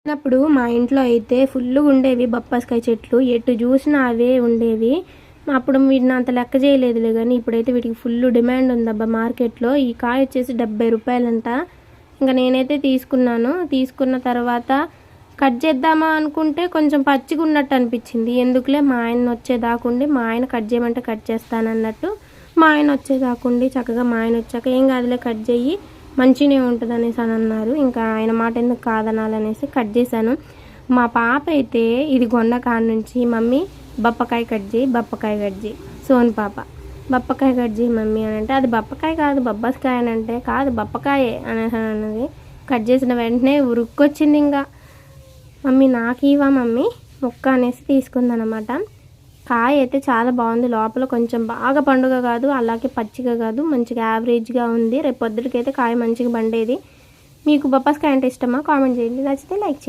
చిన్నప్పుడు మా ఇంట్లో అయితే ఫుల్గా ఉండేవి బొప్పాస్కాయ చెట్లు, ఎటు చూసినా అవే ఉండేవి. అప్పుడు వీటిని అంత లెక్క చేయలేదులే, కానీ ఇప్పుడైతే వీటికి ఫుల్ డిమాండ్ ఉందబ్బా మార్కెట్లో. ఈ కాయ వచ్చేసి 70 రూపాయలంట. ఇంకా నేనైతే తీసుకున్నాను. తీసుకున్న తర్వాత కట్ చేద్దామా అనుకుంటే కొంచెం పచ్చిగా ఉన్నట్టు అనిపించింది. ఎందుకులే, మా ఆయన వచ్చేదాకుండి, మా ఆయన కట్ చేయమంటే కట్ చేస్తానన్నట్టు మా ఆయన వచ్చేదాకుండి, చక్కగా మా ఆయన వచ్చాక ఏం కాదులే కట్ చేయి, మంచిగానే ఉంటుంది అనేసి అని అన్నారు. ఇంకా ఆయన మాట ఎందుకు కాదనాలనేసి కట్ చేశాను. మా పాప అయితే ఇది గొండ కాడ నుంచి మమ్మీ బప్పకాయ కట్ చేయి, బప్పకాయ కట్ చేయి, సోన్ పాప బప్పకాయ కట్ చేయి మమ్మీ అని అంటే, అది బప్పకాయ కాదు బొబ్బాస్కాయ అని అంటే, కాదు బప్పకాయే అనేసి అన్నది. కట్ చేసిన వెంటనే ఉరుక్కొచ్చింది. ఇంకా మమ్మీ నాకు ఇవా మమ్మీ ముక్క అనేసి తీసుకుందనమాట. కాయ అయితే చాలా బాగుంది. లోపల కొంచెం బాగా పండుగ కాదు, అలాగే పచ్చిగా కాదు, మంచిగా యావరేజ్గా ఉంది. రేపు పొద్దుటికైతే కాయ మంచిగా పండేది. మీకు బొప్పాస్కాయ అంటే ఇష్టమా? కామెంట్ చేయండి. నచ్చితే లైక్ చేయండి.